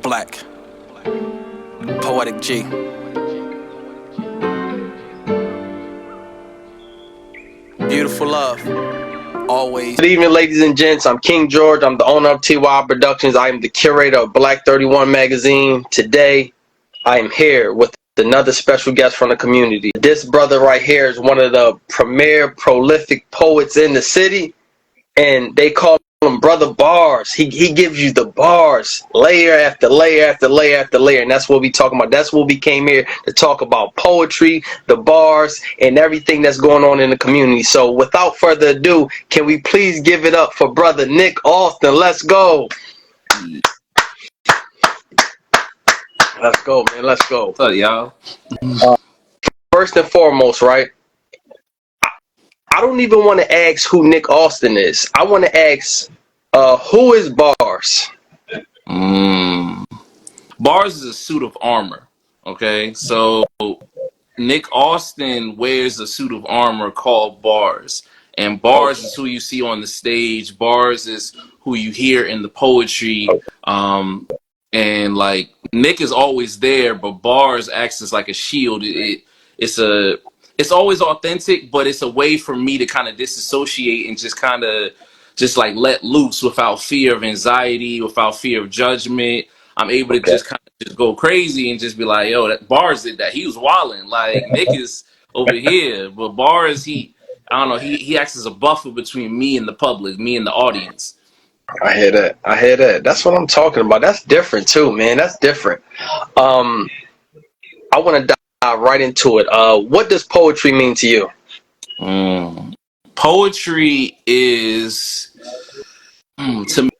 Black, Poetic G. Beautiful love, always. Good evening, ladies and gents. I'm King George. I'm the owner of T.Y.I Productions. I am the curator of Black 31 magazine. Today, I am here with another special guest from the community. This brother right here is one of the premier prolific poets in the city, and they call him Brother Bars. He gives you the bars, layer after layer after layer after layer, and that's what we talking about. That's what we came here to talk about: poetry, the bars, and everything that's going on in the community. So without further ado, can we please give it up for Brother Nick Austin? Let's go. Let's go, man. Let's go. What's up, y'all? First and foremost, right? I don't even want to ask who Nick Austin is. I want to ask, who is Bars? Bars is a suit of armor. Okay, so Nick Austin wears a suit of armor called Bars, and Bars is who you see on the stage. Bars is who you hear in the poetry. And like Nick is always there, but Bars acts as like a shield. It's always authentic, but it's a way for me to kind of disassociate and just like let loose without fear of anxiety, without fear of judgment. I'm able to just kind of just go crazy and just be like, yo, that Bars did that. He was wilding. Like Nick is over here, but Bars, I don't know, he acts as a buffer between me and the public, me and the audience. I hear that. I hear that. That's what I'm talking about. That's different too, man. That's different. I want to dive right into it. What does poetry mean to you? Poetry is, to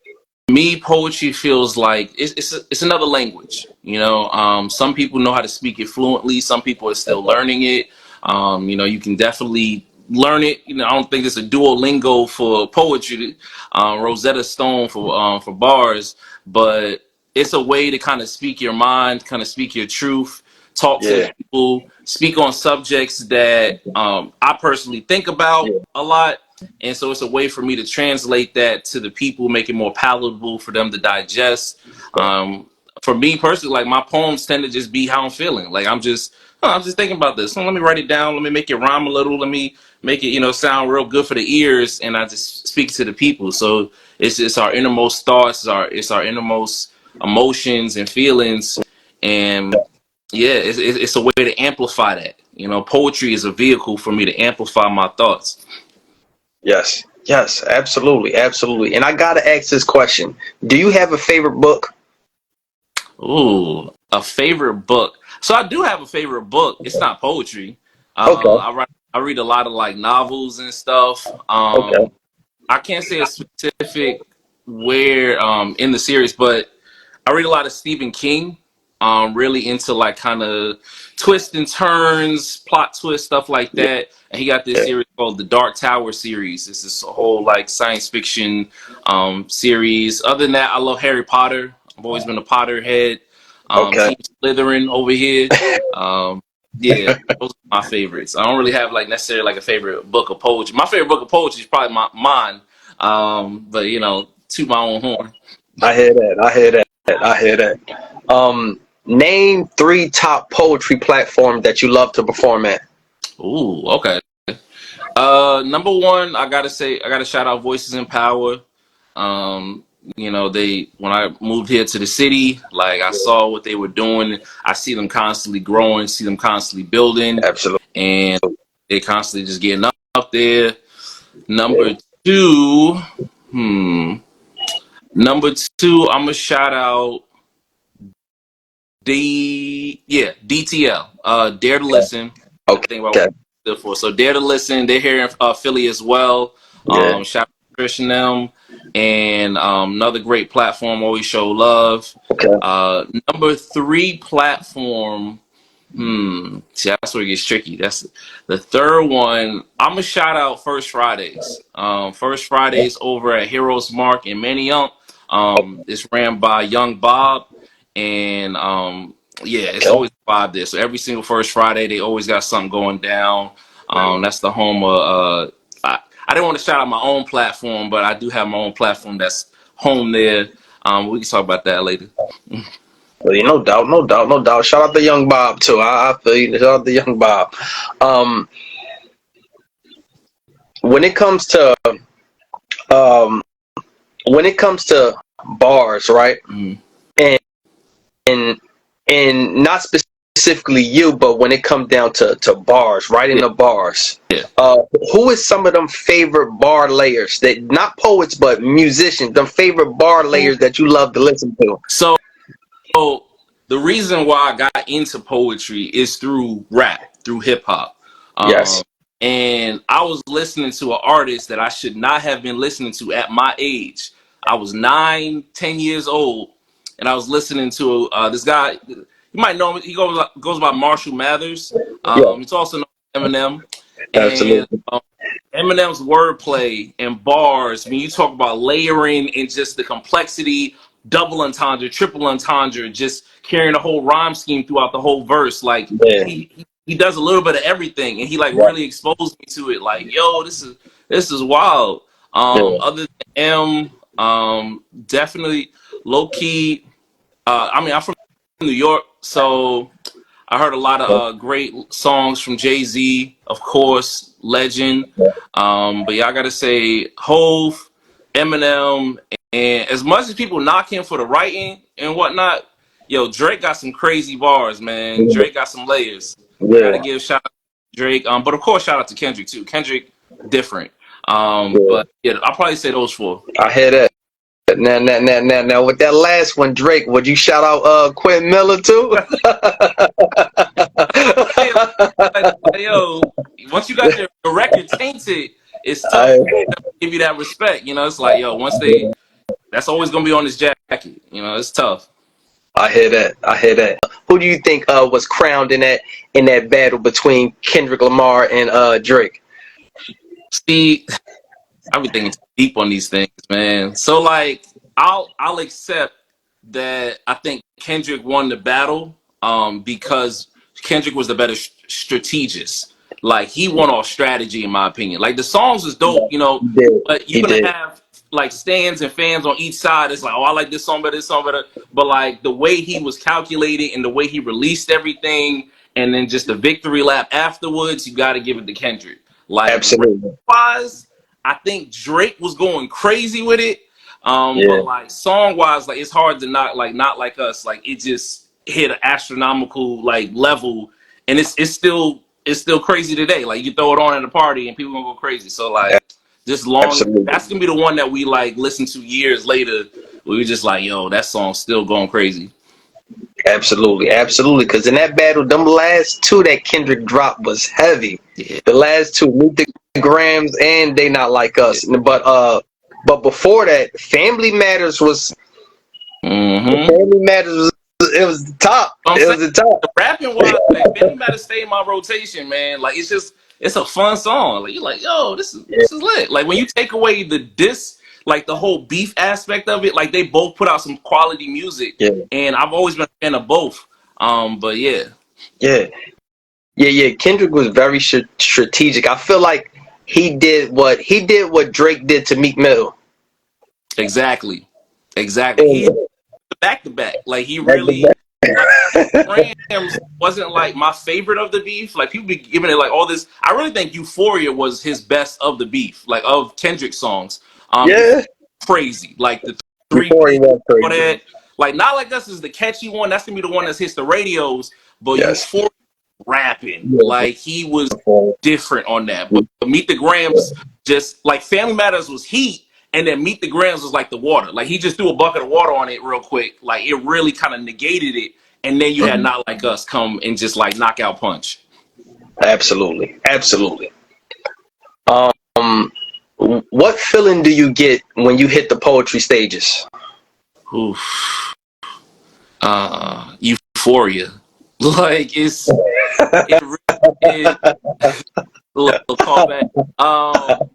me, poetry feels like it's another language. You know, some people know how to speak it fluently. Some people are still learning it. You know, you can definitely learn it. You know, I don't think it's a Duolingo for poetry, Rosetta Stone for bars, but it's a way to kind of speak your mind, kind of speak your truth, talk to people, speak on subjects that I personally think about a lot. And so it's a way for me to translate that to the people, make it more palatable for them to digest. For me personally, like my poems tend to just be how I'm feeling. Like I'm just thinking about this. So let me write it down. Let me make it rhyme a little. Let me make it, you know, sound real good for the ears. And I just speak to the people. So it's our innermost thoughts, it's our innermost emotions and feelings. And yeah, it's a way to amplify that. You know, poetry is a vehicle for me to amplify my thoughts. Yes. Yes, absolutely. Absolutely. And I got to ask this question. Do you have a favorite book? Ooh, a favorite book. So I do have a favorite book. It's not poetry. Okay. I read a lot of like novels and stuff. Okay. I can't say a specific where in the series, but I read a lot of Stephen King. Really into like kind of twists and turns, plot twists, stuff like Yeah. that. And he got this series called the Dark Tower series. It's this whole like science fiction series. Other than that, I love Harry Potter. I've always been a Potterhead. Okay. Team Slytherin over here. Yeah, those are my favorites. I don't really have like necessarily like a favorite book of poetry. My favorite book of poetry is probably mine. But you know, toot my own horn. I hear that. I hear that. I hear that. Name 3 top poetry platforms that you love to perform at. Ooh, okay. Number one, I gotta shout out Voices in Power. Um, you know, when I moved here to the city, like I saw what they were doing. I see them constantly growing, see them constantly building, Absolutely. and they constantly just getting up there. Number two, hmm. Number two, I'm gonna shout out DTL. Dare to Listen. I think what Okay. stood for. So Dare to Listen. They're here in Philly as well. Yeah. Shout out to Christian them, and another great platform. Always show love. Okay. Number three platform. See, that's where it gets tricky. That's the third one. I'm gonna shout out First Fridays. First Fridays over at Heroes Mark in Manayunk. It's ran by Young Bob, and yeah, it's Okay. always a vibe there. So every single First Friday, they always got something going down. That's the home of. I didn't want to shout out my own platform, but I do have my own platform that's home there. We can talk about that later. Well, no doubt, no doubt, no doubt. Shout out to Young Bob too. I feel you. Shout out to Young Bob. Um, when it comes to um, when it comes to bars, right? Mm. And and not specifically you, but when it comes down to bars, right in Yeah, the bars, yeah. who is some of them favorite bar layers that not poets but musicians, them favorite bar layers that you love to listen to? So the reason why I got into poetry is through rap, through hip hop. Yes. And I was listening to an artist that I should not have been listening to at my age. I was 9, 10 years old, and I was listening to this guy. You might know him. He goes by Marshall Mathers. Yeah. He's also known as Eminem. And Absolutely. Eminem's wordplay and bars, when you talk about layering and just the complexity, double entendre, triple entendre, just carrying the whole rhyme scheme throughout the whole verse, like Yeah. he does a little bit of everything, and he like Yeah. really exposed me to it. Like, yo, this is wild. Yeah. Other than definitely low key. I mean, I'm from New York, so I heard a lot of great songs from Jay-Z, of course, Legend. But yeah, I gotta say, Hove, Eminem, and as much as people knock him for the writing and whatnot, yo, Drake got some crazy bars, man. Drake got some layers. I gotta Yeah. give shout out to Drake. But of course, shout out to Kendrick too. Kendrick, different. Yeah. But yeah, I'll probably say those four. I hear that. Now, with that last one, Drake, would you shout out Quentin Miller too? Hey, like, yo, once you got the record tainted, it's tough I, for them to give you that respect. You know, it's like, yo, that's always gonna be on his jacket. You know, it's tough. I hear that. I hear that. Who do you think was crowned in that battle between Kendrick Lamar and Drake? See, I've been thinking deep on these things, man. So like, I'll accept that I think Kendrick won the battle, because Kendrick was the better strategist. Like he won off strategy, in my opinion. Like the songs is dope, you know, He did. but you're He gonna did. have like stands and fans on each side. It's like, oh, I like this song better, this song better. But like the way he was calculated and the way he released everything, and then just the victory lap afterwards, you got to give it to Kendrick. Like Absolutely. wise, I think Drake was going crazy with it. Yeah. But like song wise, like it's hard to not like us. Like it just hit an astronomical like level, and it's still crazy today. Like you throw it on at a party and people gonna go crazy. So like just long, Absolutely. that's gonna be the one that we like listen to years later. Where we just like, yo, that song's still going crazy. Absolutely. Absolutely. Because in that battle, them last two that Kendrick dropped was heavy. Yeah, The last two, Meet the Grams and They Not Like yeah. Us. But before that, Family Matters was Mm-hmm. Family Matters was it was the top. I'm It saying was the top. the rapping wise, like Family Matters stay in my rotation, man. Like it's a fun song. Like you're like, yo, this is Yeah. this is lit. Like when you take away the diss, like the whole beef aspect of it, like they both put out some quality music, Yeah. and I've always been a fan of both. But yeah, Yeah. Yeah. Kendrick was very strategic. I feel like he did what Drake did to Meek Mill. exactly, exactly. He And back to back. Like he back to really like back. Rams wasn't like my favorite of the beef. Like people be giving it like all this. I really think Euphoria was his best of the beef, like of Kendrick songs. Yeah. Crazy. Like the three Before he P went for crazy. that. Like Not Like Us is the catchy one. That's gonna be the one that hits the radios. But Yes. Euphoria rapping, Yeah. like he was Before. different on that. But Meet the Grams, just like Family Matters was heat, and then Meet the Grams was like the water. Like he just threw a bucket of water on it real quick. Like it really kind of negated it. And then you had Mhm. Not Like Us come and just like knockout punch. Absolutely. Absolutely. Um, what feeling do you get when you hit the poetry stages? Oof. Euphoria. Like it really is a little callback.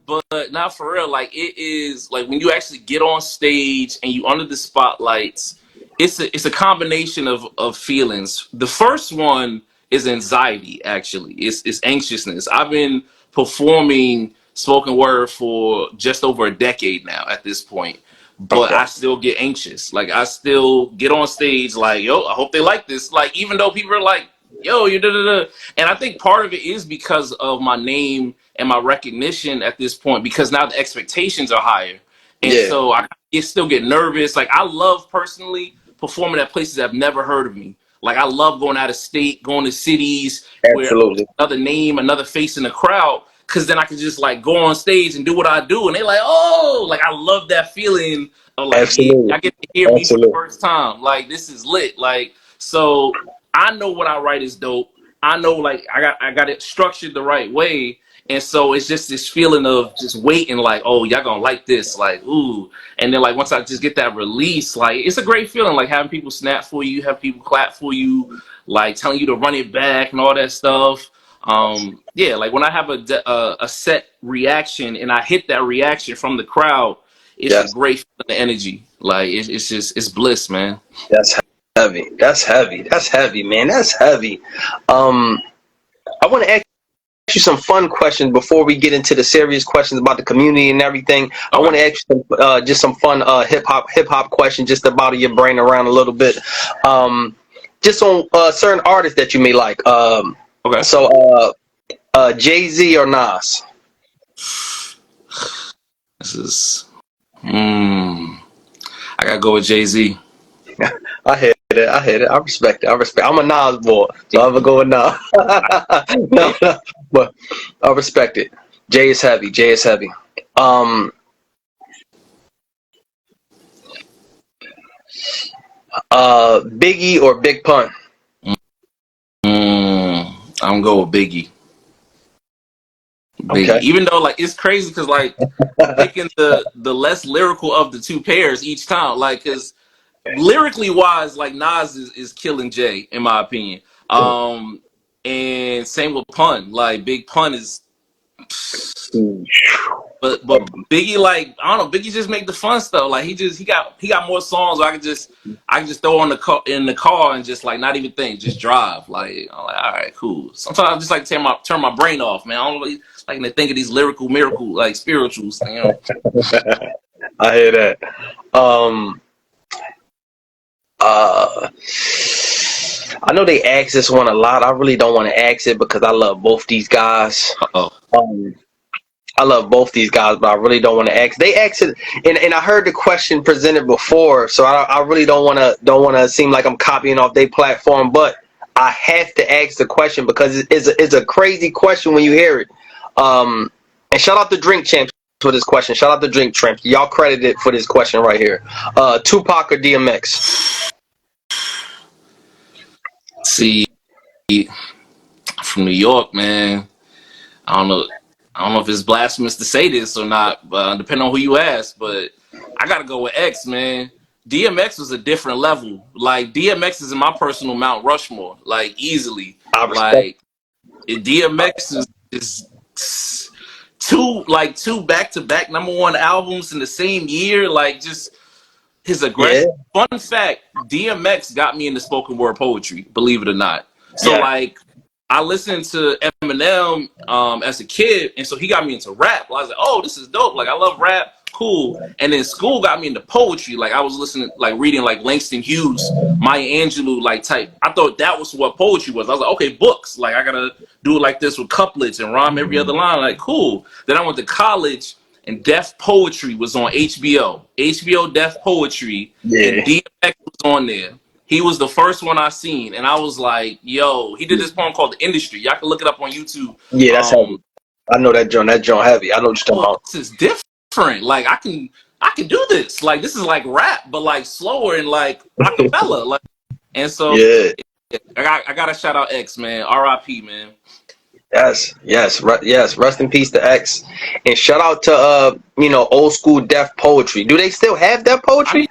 But not for real. Like it is like when you actually get on stage and you under the spotlights, it's a combination of feelings. The first one is anxiety, actually. It's anxiousness. I've been performing spoken word for just over a decade now at this point. but Okay. I still get anxious. Like I still get on stage like, yo, I hope they like this. Like even though people are like, yo, you da da da. And I think part of it is because of my name and my recognition at this point, because now the expectations are higher. And Yeah. so I still get nervous. Like I love personally performing at places that have never heard of me. Like I love going out of state, going to cities where Absolutely. another name, another face in the crowd, because then I can just like go on stage and do what I do, and they like, oh, like I love that feeling of like, yeah, Absolutely. I get to hear me for the Absolutely. first time. Like this is lit. Like so, I know what I write is dope. I know like I got it structured the right way. And so it's just this feeling of just waiting, like, oh, y'all gonna like this, like, ooh. And then like once I just get that release, like it's a great feeling, like having people snap for you, have people clap for you, like telling you to run it back and all that stuff. Yeah, like when I have a set reaction and I hit that reaction from the crowd, it's a Yes. great feeling of energy. Like it's just it's bliss, man. That's heavy. That's heavy. That's heavy, man. That's heavy. Um, I want to ask you some fun questions before we get into the serious questions about the community and everything. I want Okay, to ask you just some fun hip hop questions just to bottle your brain around a little bit. Just on certain artists that you may like. okay. So Jay-Z or Nas? This is. Hmm. I gotta go with Jay-Z. I hit it. I hit it. I respect it. I respect. I'm a Nas boy, so I'm gonna go with Nas. No, no, but I respect it. Jay is heavy. Jay is heavy. Um, Biggie or Big Pun? I'm gonna go with Biggie. Biggie. Okay. Even though like it's crazy because like I'm picking the less lyrical of the two pairs each time. Like because lyrically wise, like Nas is killing Jay in my opinion. And same with Pun. Like Big Pun is, but Biggie, like I don't know, Biggie just make the fun stuff. Like he got more songs where I can just throw on the car in the car and just like not even think, just drive. Like I'm like, all right, cool. Sometimes I just like to turn my brain off, man. I don't really like to think of these lyrical miracle like spirituals, you know. I hear that. Um, uh, I know they ask this one a lot. I really don't want to ask it because I love both these guys. Oh, Um, I love both these guys, but I really don't want to ask. They asked it, and I heard the question presented before, so I really don't want to seem like I'm copying off their platform. But I have to ask the question because it's a crazy question when you hear it. And shout out to Drink Champs for this question. Shout out to Drink Champs. Y'all credited for this question right here. Tupac or DMX? see, from New York, man. I don't know. I don't know if it's blasphemous to say this or not, but depending on who you ask. But I gotta go with X, man. DMX was a different level. Like DMX is in my personal Mount Rushmore, like easily. I respect. Like DMX is two back to back #1 albums in the same year. Like just his Yeah. aggression. Fun fact: DMX got me into spoken word poetry. Believe it or not. So Yeah. like, I listened to Eminem as a kid, and so he got me into rap. I was like, oh, this is dope. Like I love rap. Cool. And then school got me into poetry. Like I was listening, like reading like Langston Hughes, Maya Angelou, like type. I thought that was what poetry was. I was like, okay, books. Like I gotta do it like this with couplets and rhyme every other line. Like cool. Then I went to college and Deaf Poetry was on HBO. HBO Deaf Poetry, and Yeah. DMX was on there. He was the first one I seen, and I was like, "Yo!" He did this poem called "The Industry." Y'all can look it up on YouTube. Yeah, that's heavy. I know that joint. That joint heavy. I know what you're talking Oh, about. this is different. Like I can do this. Like this is like rap, but like slower and like acapella. Like, and so Yeah. I got to shout out X, man. R.I.P. man. Yes. Rest in peace to X, and shout out to old school Deaf Poetry. Do they still have Deaf I Poetry?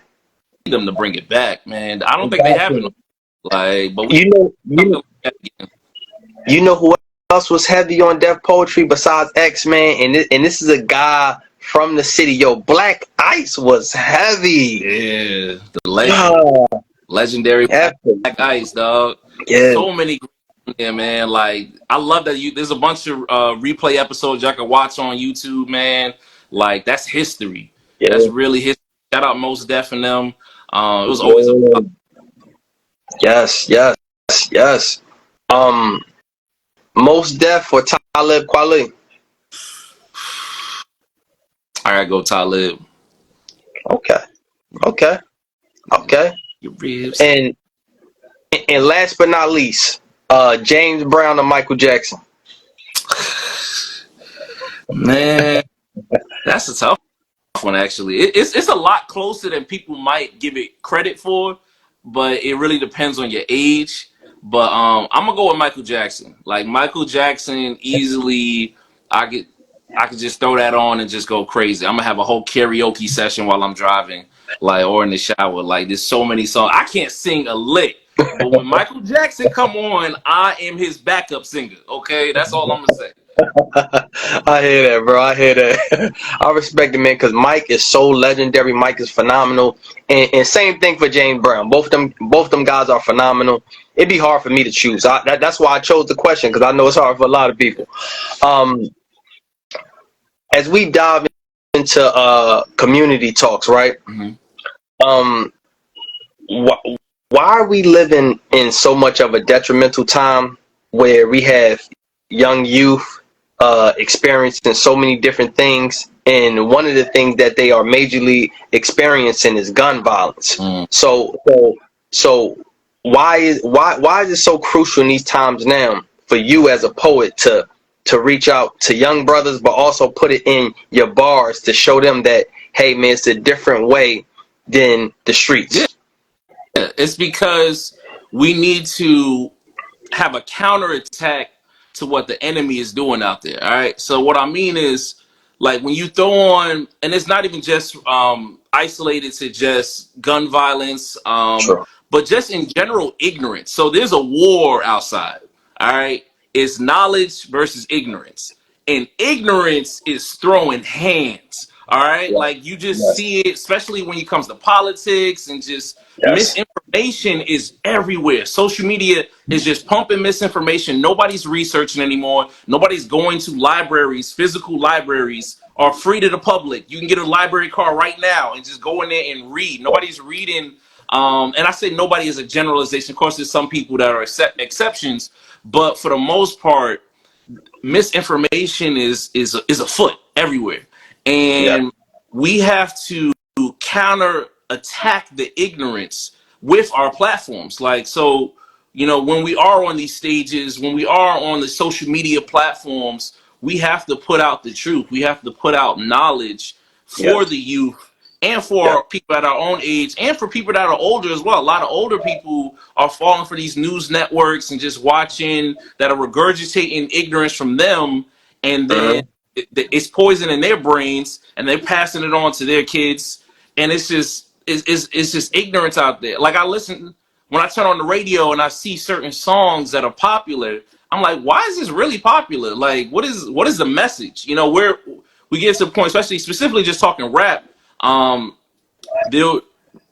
need them to bring it back, man. I don't think they have it. Exactly. Like, but we You know, something you like that again. you know who else was heavy on Deaf Poetry besides X, man? And this is a guy from the city. Yo, Black Ice was heavy. Yeah, the legend, Ah, legendary heavy. Black Ice, dog. Yeah, So many, yeah, man. Like, I love that there's a bunch of replay episodes y'all can watch on YouTube, man. Like, that's history. That's yeah. really history. Shout out Mos Def and them. It was always a Yeah. Yes, yes, yes. Um, Most Def or Talib Kweli? I gotta go Talib. Okay, okay, okay. Your ribs. And last but not least, James Brown or Michael Jackson? Man, that's a tough one actually. It's a lot closer than people might give it credit for, but it really depends on your age. But I'm gonna go with Michael Jackson. Like Michael Jackson, easily, I could I could just throw that on and just go crazy. I'm gonna have a whole karaoke session while I'm driving, like or in the shower. Like there's so many songs I can't sing a lick, but when Michael Jackson come on, I am his backup singer. Okay, that's all I'm gonna say. I hear that, bro. I hear that. I respect it, man, because Mike is so legendary. Mike is phenomenal, and same thing for James Brown. Both them guys are phenomenal. It'd be hard for me to choose. That's why I chose the question because I know it's hard for a lot of people. Um, as we dive into community talks, right? Mhm. Um, wh- why are we living in so much of a detrimental time where we have young youth experiencing so many different things, and one of the things that they are majorly experiencing is gun violence. Mm. So why is it so crucial in these times now for you as a poet to reach out to young brothers, but also put it in your bars to show them that, hey man, it's a different way than the Yeah, streets. it's because we need to have a counterattack to what the enemy is doing out there. All right. So what I mean is, like when you throw on, and it's not even just isolated to just gun violence, Sure. but just in general ignorance. So there's a war outside. All right. It's knowledge versus ignorance, and ignorance is throwing hands. All right. Yes. Like you just Yes. see it, especially when it comes to politics and just Yes. misinformation is everywhere. Social media is just pumping misinformation. Nobody's researching anymore. Nobody's going to libraries. Physical libraries are free to the public. You can get a library card right now and just go in there and read. Nobody's reading. And I say nobody is a generalization. Of course, there's some people that are exceptions, but for the most part, misinformation is afoot everywhere, Yeah. and we have to counter attack the ignorance with our platforms. Like so, when we are on these stages, when we are on the social media platforms, we have to put out the truth. We have to put out knowledge for Yes. the youth and Yeah. for people at our own age and for people that are older as well. A lot of older people are falling for these news networks and just watching that are regurgitating ignorance from them, and then Hmm. it's poison in their brains, and they're passing it on to their kids, and it's just ignorance out there. Like I listen when I turn on the radio and I see certain songs that are popular. I'm like, why is this really popular? Like, what is the message? Where we get to the point, especially specifically just talking rap. Um, there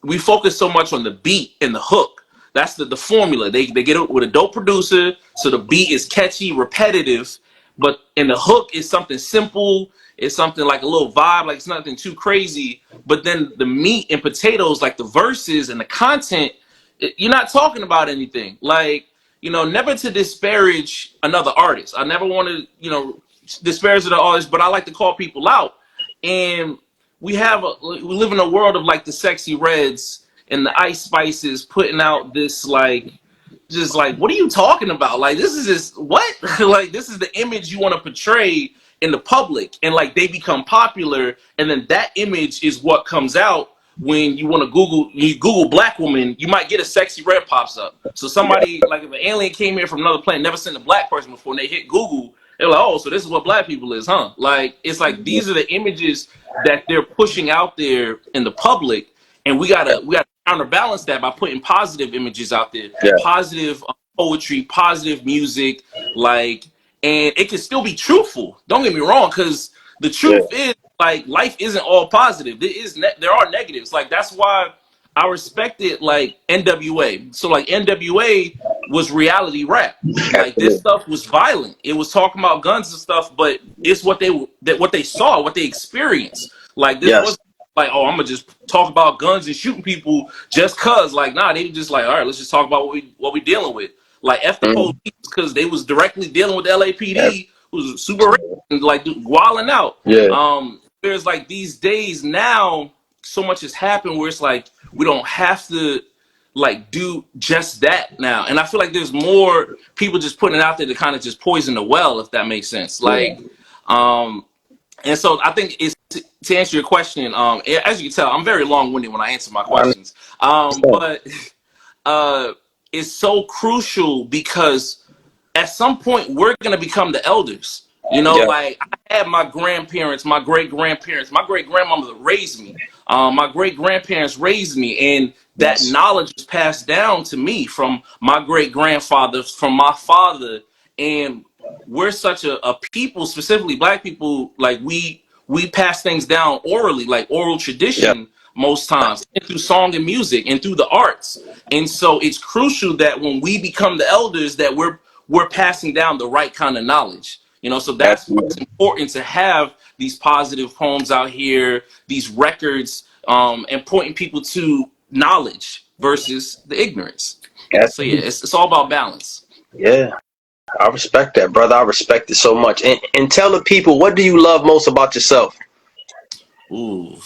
we focus so much on the beat and the hook. That's the formula. They get it with a dope producer, so the beat is catchy, repetitive, but and the hook is something simple. It's something like a little vibe, like it's nothing too crazy. But then the meat and potatoes, like the verses and the content, you're not talking about anything. Like never to disparage another artist. I never want to disparage the artist, but I like to call people out. And we live in a world of like the Sexy Reds and the Ice Spices putting out this like just like what are you talking about? Like this is just what like this is the image you want to portray in the public, and like they become popular, and then that image is what comes out when you Google black woman, you might get a Sexy Red pops up. So Yeah. somebody like if an alien came here from another planet, never seen a black person before, and they hit Google, they're like, oh, so this is what black people is, huh? Like it's like these are the images that they're pushing out there in the public, and we gotta counterbalance that by putting positive images out there, Yeah. positive poetry, positive music, like, and it can still be truthful. Don't get me wrong, because the Yeah. truth is like life isn't all positive. There are negatives. Like that's why I respected like NWA. So like NWA was reality rap. Like this Absolutely. stuff was violent. It was talking about guns and stuff, but it's what they saw, what they experienced. Like this Yes. wasn't like, oh, I'm gonna just talk about guns and shooting people just cause. Like, nah, they just like, all right, let's just talk about what we dealing with. Like, F the police, Mm. because they was directly dealing with the LAPD, who's super racist, like wilding out. Yeah. There's like these days now, so much has happened where it's like we don't have to like do just that now. And I feel like there's more people just putting it out there to kind of just poison the well, if that makes sense. Yeah. Like, and so I think it's to answer your question. As you can tell, I'm very long-winded when I answer my I questions. understand. But it's so crucial because at some point we're going to become the elders. You know, Yeah. like I had my grandparents, my great grandparents, my great grandmother raised me. My great grandparents raised me, and that Yes. knowledge is passed down to me from my great grandfather, from my father, and we're such a people, specifically Black people, like we pass things down orally, like oral Yeah. tradition most times, and through song and music and through the arts. And so it's crucial that when we become the elders, that we're passing down the right kind of knowledge. You know, so that's why it's Absolutely. important to have these positive poems out here, these records, and pointing people to knowledge versus the ignorance. So yeah, Absolutely. it's all about balance. Yeah. I respect that, brother. I respect it so much. And tell the people, what do you love most about yourself? Ooh,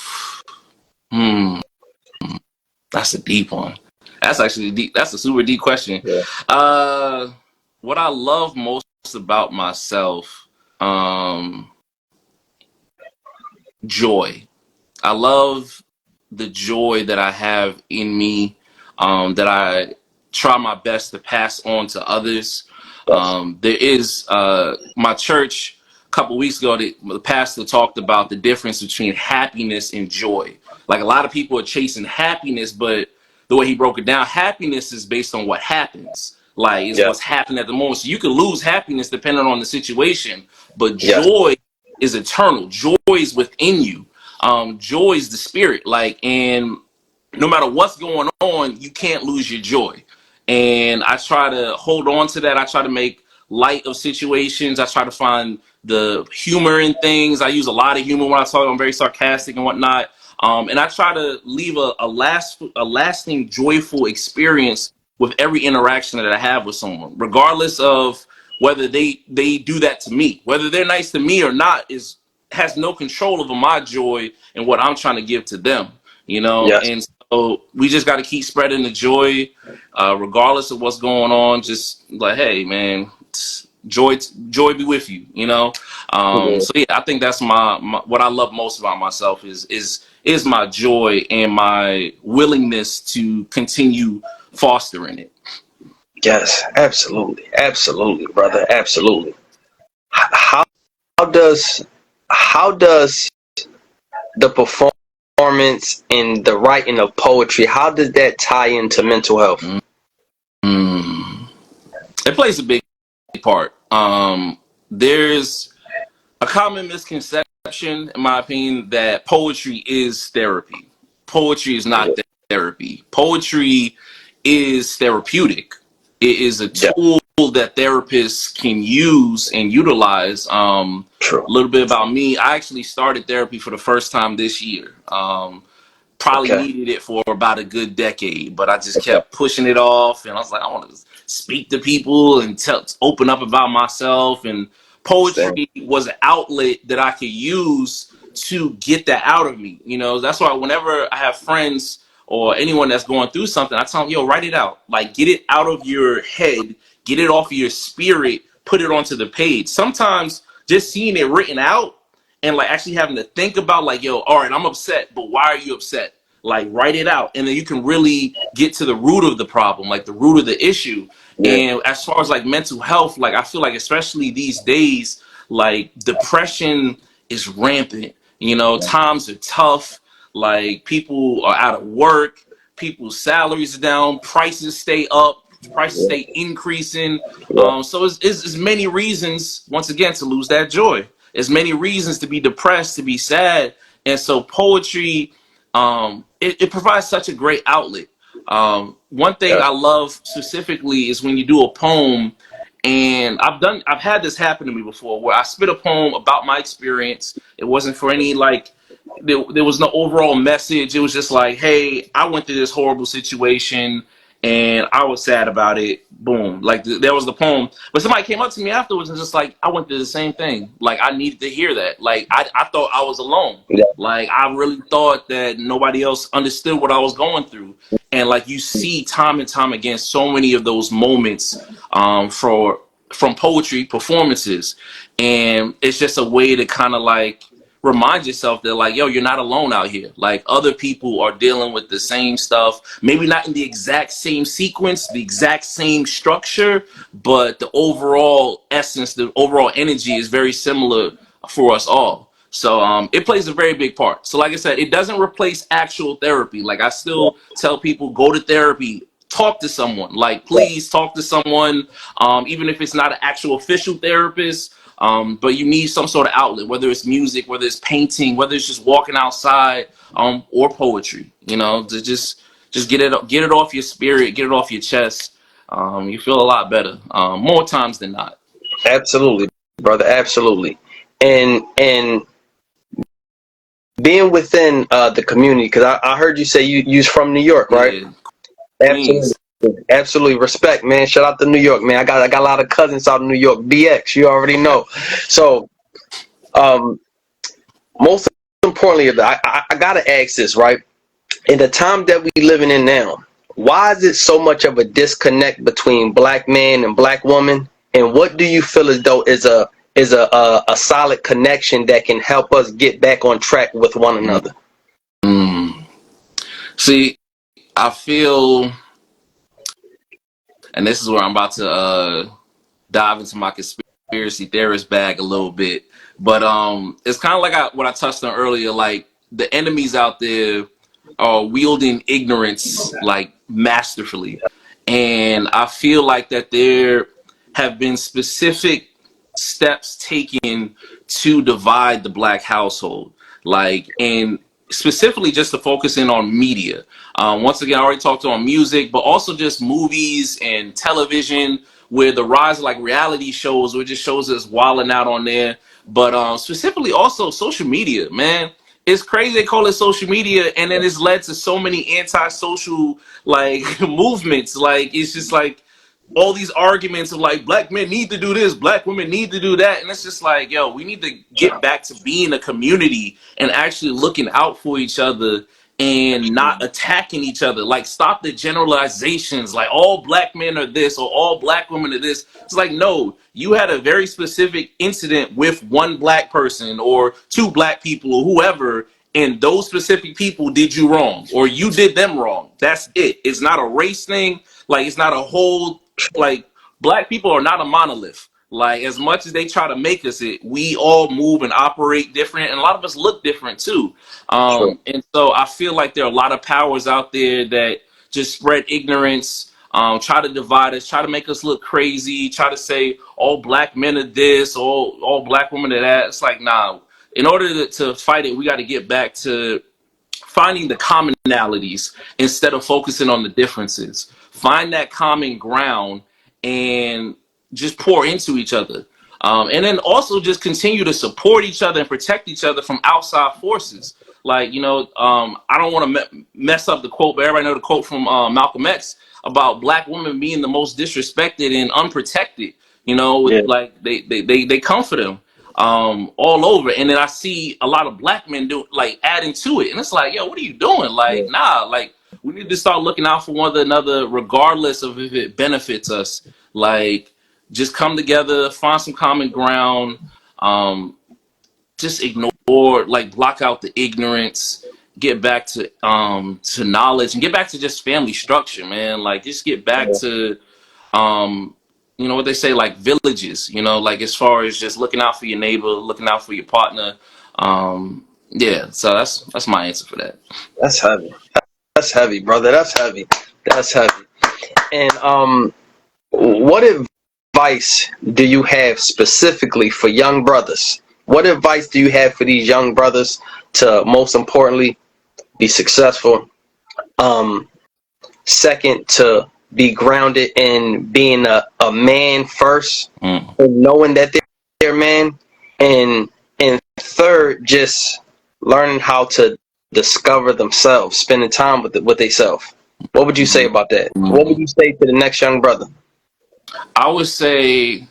hmm, that's a deep one. That's actually deep. That's a super deep question. Yeah. Uh, what I love most about myself, um, joy. I love the joy that I have in me, that I try my best to pass on to others. Yes. There is my church a couple weeks ago. The pastor talked about the difference between happiness and joy. Like a lot of people are chasing happiness, but the way he broke it down, happiness is based on what happens. Like is what's Yes. happening at the moment. So you can lose happiness depending on the situation, but Yes. joy is eternal. Joy is within you. Joy is the spirit. Like, and no matter what's going on, you can't lose your joy. And I try to hold on to that. I try to make light of situations. I try to find the humor in things. I use a lot of humor when I talk. I'm very sarcastic and whatnot. And I try to leave a lasting, joyful experience with every interaction that I have with someone, regardless of whether they do that to me. Whether they're nice to me or not is has no control over my joy and what I'm trying to give to them. You know, Yes. and so we just got to keep spreading the joy, regardless of what's going on. Just like, hey, man, joy, joy be with you. You know. Yeah. So yeah, I think that's my what I love most about myself is my joy and my willingness to continue fostering it. Yes. Absolutely. Absolutely, brother. Absolutely. How does how does the performance and the writing of poetry, how does that tie into mental health? Mm. It plays a big part. There's a common misconception, in my opinion, that poetry is therapy. Poetry is not therapy. Poetry is therapeutic. It is a Yeah. tool that therapists can use and utilize. A True. little bit about me. I actually started therapy for the first time this year. Probably Okay. needed it for about a good decade, but I just Okay. kept pushing it off. And I was like, I want to speak to people and open up about myself. And Understand. poetry was an outlet that I could use to get that out of me. You know, that's why whenever I have friends or anyone that's going through something, I tell them, yo, write it out. Like, get it out of your head, get it off of your spirit, put it onto the page. Sometimes just seeing it written out and like actually having to think about like, yo, all right, I'm upset, but why are you upset? Like write it out, and then you can really get to the root of the problem, like the root of the issue. Yeah. And as far as like mental health, like I feel like especially these days, like depression is rampant. You know, times are tough. Like people are out of work, people's salaries are down, prices stay up, prices Yeah. stay increasing. Yeah. So it's many reasons once again to lose that joy. There's many reasons to be depressed, to be sad. And so poetry, it provides such a great outlet. One thing Yeah. I love specifically is when you do a poem, and I've had this happen to me before where I spit a poem about my experience. It wasn't for any like there was no overall message. It was just like, hey, I went through this horrible situation and I was sad about it. Boom. Like there was the poem. But somebody came up to me afterwards and just like, I went through the same thing. Like I needed to hear that. Like I thought I was alone. Yeah. Like I really thought that nobody else understood what I was going through. And like you see time and time again so many of those moments for from poetry performances. And it's just a way to kind of like remind yourself that like, yo, you're not alone out here. Like other people are dealing with the same stuff, maybe not in the exact same sequence, the exact same structure, but the overall essence, the overall energy is very similar for us all. So it plays a very big part. So like I said, it doesn't replace actual therapy. Like I Yeah. still tell people, go to therapy, talk to someone. Like Yeah. please talk to someone, even if it's not an actual official therapist. But you need some sort of outlet, whether it's music, whether it's painting, whether it's just walking outside, or poetry. You know, to just get it off your spirit, get it off your chest. You feel a lot better, more times than not. Absolutely, brother. Absolutely. And being within the community, because I heard you say you's from New York, right? Yeah, Absolutely. Queens. Absolutely. Respect, man. Shout out to New York, man. I got a lot of cousins out in New York. BX, you already know. So, um, most importantly, I gotta ask this, right? In the time that we living in now, why is it so much of a disconnect between black man and black woman? And what do you feel as though is a solid connection that can help us get back on track with one another? Mm. See, I feel, and this is where I'm about to dive into my conspiracy theorist bag a little bit. But it's kind of like what I touched on earlier. Like the enemies out there are wielding ignorance like masterfully, and I feel like that there have been specific steps taken to divide the black household, like and specifically just to focus in on media. Once again, I already talked on music, but also just movies and television, where the rise of like reality shows, where it just shows us wilding out on there. But specifically also social media, man. It's crazy they call it social media, and then it's led to so many anti-social like movements. Like it's just like all these arguments of like black men need to do this, black women need to do that, and it's just like, yo, we need to get back to being a community and actually looking out for each other and not attacking each other. Like stop the generalizations, like all black men are this or all black women are this. It's like, no, you had a very specific incident with one black person or two black people or whoever, and those specific people did you wrong or you did them wrong. That's it. It's not a race thing. Like it's not a whole, like black people are not a monolith. Like as much as they try to make us it, we all move and operate different, and a lot of us look different too. Sure. And so I feel like there are a lot of powers out there that just spread ignorance, try to divide us, try to make us look crazy, try to say all black men are this, all black women are that. It's like, nah. In order to fight it, we got to get back to finding the commonalities instead of focusing on the differences. Find that common ground and just pour into each other. And then also just continue to support each other and protect each other from outside forces. Like, you know, I don't want to mess up the quote, but everybody know the quote from Malcolm X about black women being the most disrespected and unprotected. You know, with Yeah. like they comfort them all over, and then I see a lot of black men do like adding to it, and it's like, yo, what are you doing? Like, Yeah. nah, like we need to start looking out for one another, regardless of if it benefits us. Like, just come together, find some common ground, just ignore, like, block out the ignorance, get back to knowledge, and get back to just family structure, man. Like, just get back Yeah. to um you know what they say, like villages, you know, like as far as just looking out for your neighbor, looking out for your partner. Yeah, so that's my answer for that. That's heavy. That's heavy, brother. That's heavy. That's heavy. And what advice do you have specifically for young brothers? What advice do you have for these young brothers to, most importantly, be successful? Um, Second, to be grounded in being a man first, Mm. and knowing that they're a man, and third, just learning how to discover themselves, spending time with themselves. What would you say about that? What would you say to the next young brother? I would say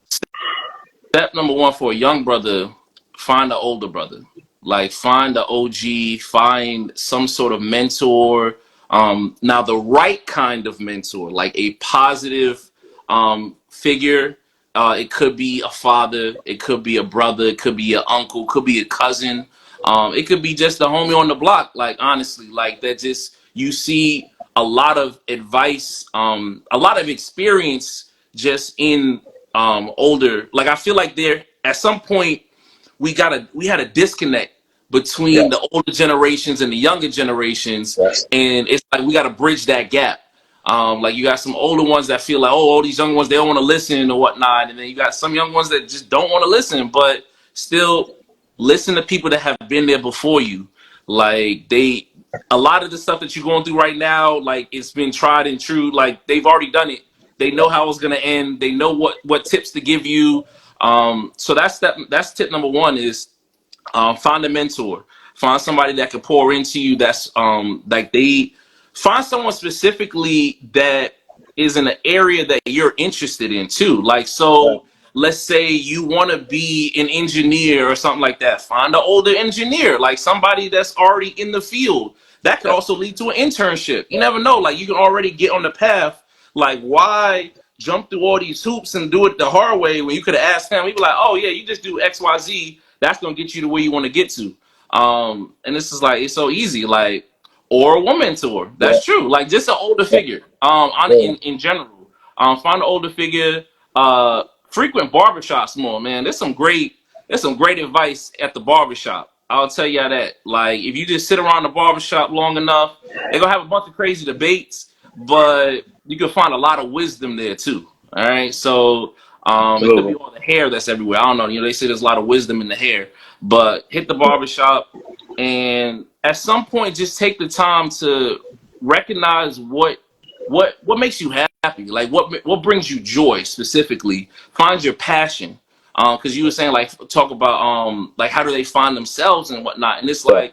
step number one for a young brother, find an older brother. Like find the OG, find some sort of mentor. Now the right kind of mentor, like a positive figure. It could be a father, it could be a brother, it could be an uncle, could be a cousin. It could be just a homie on the block. Like honestly, like that just you see a lot of advice, a lot of experience just in older. Like I feel like there at some point we had a disconnect between Yes, the older generations and the younger generations, yes, and it's like we got to bridge that gap. Like you got some older ones that feel like, oh, all these young ones they don't want to listen or whatnot, and then you got some young ones that just don't want to listen, but still listen to people that have been there before you. Like a lot of the stuff that you're going through right now, like it's been tried and true. Like they've already done it. They know how it's gonna end. They know what tips to give you. So that's tip number one is find a mentor, find somebody that can pour into you. That's like they find someone specifically that is in an area that you're interested in too. Like so, let's say you want to be an engineer or something like that. Find an older engineer, like somebody that's already in the field. That could yes, also lead to an internship. You never know. Like you can already get on the path. Like why jump through all these hoops and do it the hard way when you could have asked him? He'd be like, "Oh yeah, you just do X, Y, Z. That's gonna get you to where you want to get to." And this is like it's so easy. Like or a woman mentor. yeah, That's true. Like just an older yeah, figure. yeah, In general, find an older figure. Frequent barbershops more, man. There's some great advice at the barbershop. I'll tell you that. Like if you just sit around the barbershop long enough, they're gonna have a bunch of crazy debates, but you can find a lot of wisdom there too. All right, so it could be absolutely. all the hair that's everywhere. I don't know. You know, they say there's a lot of wisdom in the hair, but hit the barbershop and at some point just take the time to recognize what makes you happy, like what brings you joy specifically. Find your passion, because you were saying like talk about like how do they find themselves and whatnot, and it's Yeah,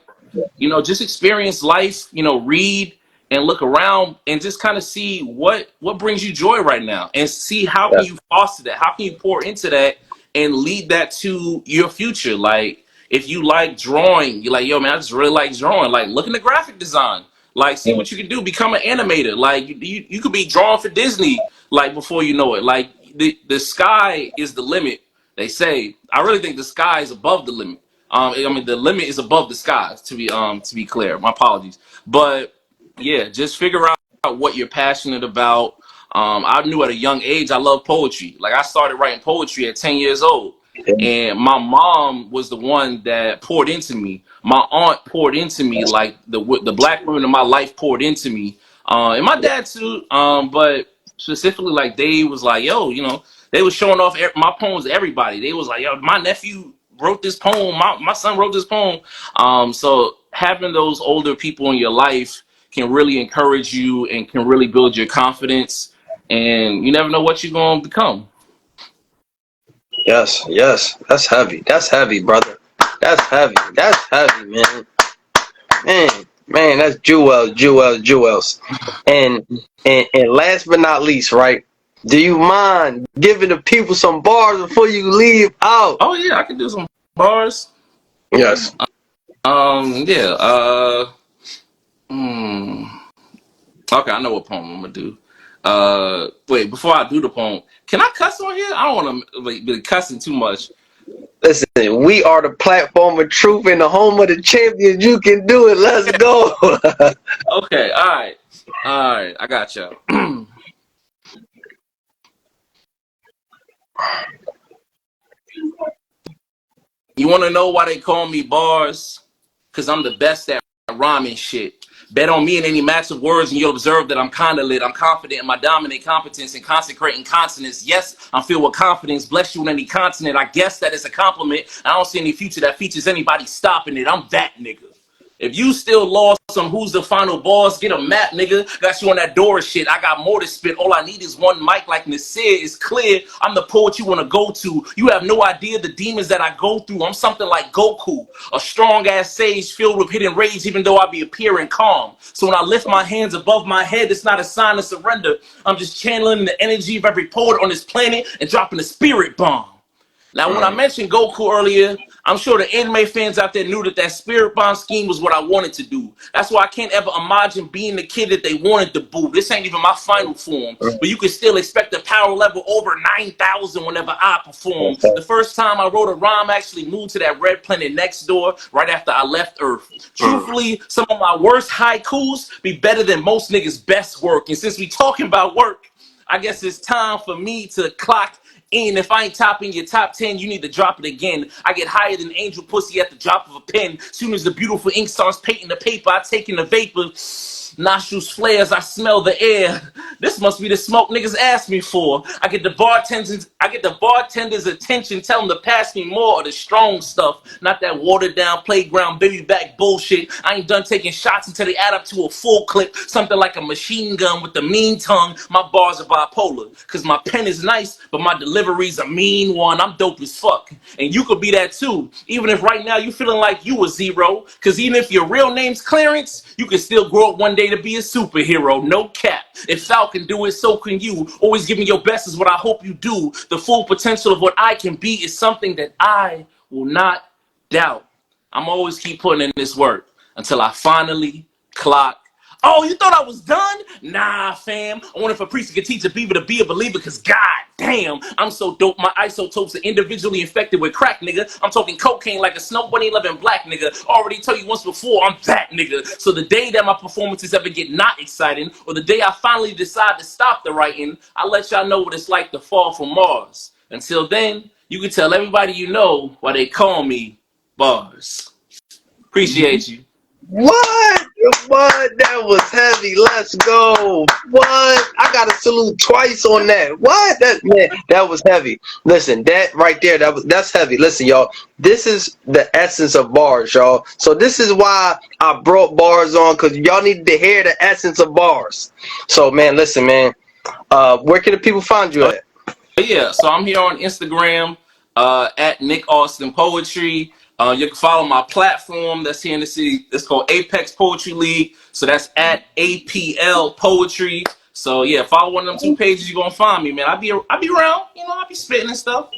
like just experience life, read and look around and just kind of see what brings you joy right now and see how can yeah, you foster that, how can you pour into that and lead that to your future. Like if you like drawing, you're like, yo man, I just really like drawing. Like look into graphic design. Like see mm, what you can do. Become an animator. Like you could be drawing for Disney. Like before you know it. Like the sky is the limit. They say. I really think the sky is above the limit. I mean the limit is above the sky. To be clear. My apologies. But yeah, just figure out what you're passionate about. I knew at a young age I love poetry. Like I started writing poetry at 10 years old. yeah, And my mom was the one that poured into me. My aunt poured into me, like the black women in my life poured into me, and my dad too. But specifically, like they was like, yo, they was showing off my poems to everybody. They was like, yo, my nephew wrote this poem. My son wrote this poem. So having those older people in your life can really encourage you and can really build your confidence. And you never know what you're gonna become. yes, yes. That's heavy. That's heavy, brother. That's heavy. That's heavy, man. Man, that's jewels. And and last but not least, right? Do you mind giving the people some bars before you leave out? Oh yeah, I can do some bars. Yes. Yeah. Hmm. Okay, I know what poem I'm gonna do. Wait, before I do the poem, can I cuss on here? I don't want to be cussing too much. Listen, we are the platform of truth and the home of the champions. You can do it. Let's go. Okay, all right, I got you. You want to know why they call me bars? Because I'm the best at rhyming shit. Bet on me in any match of words, and you'll observe that I'm kind of lit. I'm confident in my dominant competence and consecrating consonants. Yes, I'm filled with confidence. Bless you in any continent. I guess that is a compliment. I don't see any future that features anybody stopping it. I'm that nigga. If you still lost some who's the final boss, get a map, nigga. Got you on that Dora shit. I got more to spit. All I need is one mic like Nasir. It's clear I'm the poet you want to go to. You have no idea the demons that I go through. I'm something like Goku, a strong-ass sage filled with hidden rage, even though I be appearing calm. So when I lift my hands above my head, it's not a sign of surrender. I'm just channeling the energy of every poet on this planet and dropping a spirit bomb. Now, when I mentioned Goku earlier, I'm sure the anime fans out there knew that that spirit bomb scheme was what I wanted to do. That's why I can't ever imagine being the kid that they wanted to boo. This ain't even my final form, but you can still expect the power level over 9,000 whenever I perform. The first time I wrote a rhyme, I actually moved to that red planet next door right after I left Earth. Truthfully, some of my worst haikus be better than most niggas' best work. And since we talking about work, I guess it's time for me to clock in. If I ain't topping your top 10, you need to drop it again. I get higher than angel pussy at the drop of a pen. Soon as the beautiful ink starts painting the paper, I take in the vapor. Nostrils flare as I smell the air. This must be the smoke niggas asked me for. I get the bartender's attention, tell them to pass me more of the strong stuff, not that watered down playground baby back bullshit. I ain't done taking shots until they add up to a full clip, something like a machine gun with the mean tongue. My bars are bipolar, cause my pen is nice, but my delivery's a mean one. I'm dope as fuck, and you could be that too, even if right now you feeling like you a zero, cause even if your real name's Clarence, you can still grow up one day to be a superhero, no cap. If Sal can do it, so can you. Always giving your best is what I hope you do. The full potential of what I can be is something that I will not doubt. I'm always keep putting in this work until I finally clock. Oh, you thought I was done? Nah, fam. I wonder if a priest could teach a beaver to be a believer, cause god damn, I'm so dope. My isotopes are individually infected with crack, nigga. I'm talking cocaine like a snow bunny loving black nigga. Already told you once before, I'm that nigga. So the day that my performances ever get not exciting, or the day I finally decide to stop the writing, I'll let y'all know what it's like to fall from Mars. Until then, you can tell everybody you know why they call me Bars. Appreciate you. What? What? That was heavy. Let's go. What? I gotta salute twice on that. What? That man, that was heavy. Listen, that right there, that's heavy. Listen, y'all. This is the essence of bars, y'all. So this is why I brought bars on, because y'all need to hear the essence of bars. So man, listen, man. Where can the people find you at? Yeah, so I'm here on Instagram at Nick Austin Poetry. You can follow my platform that's here in the city. It's called Apex Poetry League. So that's at APL Poetry. So yeah, follow one of them two pages. You're gonna find me, man. I be around. You know, I be spitting and stuff.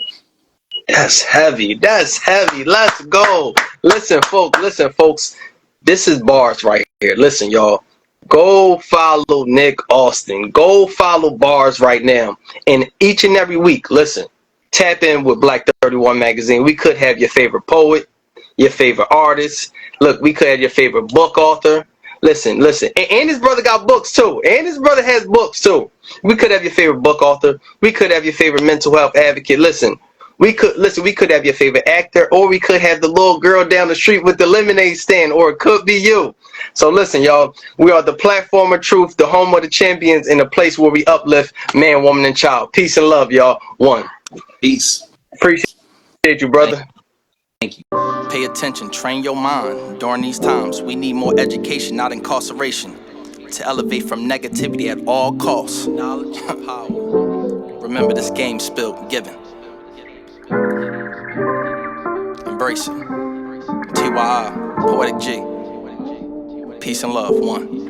That's heavy. That's heavy. Let's go. Listen, folks. Listen, folks. This is bars right here. Listen, y'all. Go follow Nick Austin. Go follow bars right now. And each and every week, listen, tap in with Black 31 Magazine. We could have your favorite poet, your favorite artist. Look, we could have your favorite book author. Listen, listen. And his brother got books too. And his brother has books too. We could have your favorite book author. We could have your favorite mental health advocate. Listen. We could have your favorite actor, or we could have the little girl down the street with the lemonade stand, or it could be you. So listen, y'all, we are the platform of truth, the home of the champions, and the place where we uplift man, woman, and child. Peace and love, y'all. One. Peace. Appreciate you, brother. Thank you. Pay attention, train your mind. During these times, we need more education, not incarceration. To elevate from negativity at all costs. Knowledge and power. Remember this game spilled, given. Embrace it. T.Y.I, Poetic G. Peace and love, one.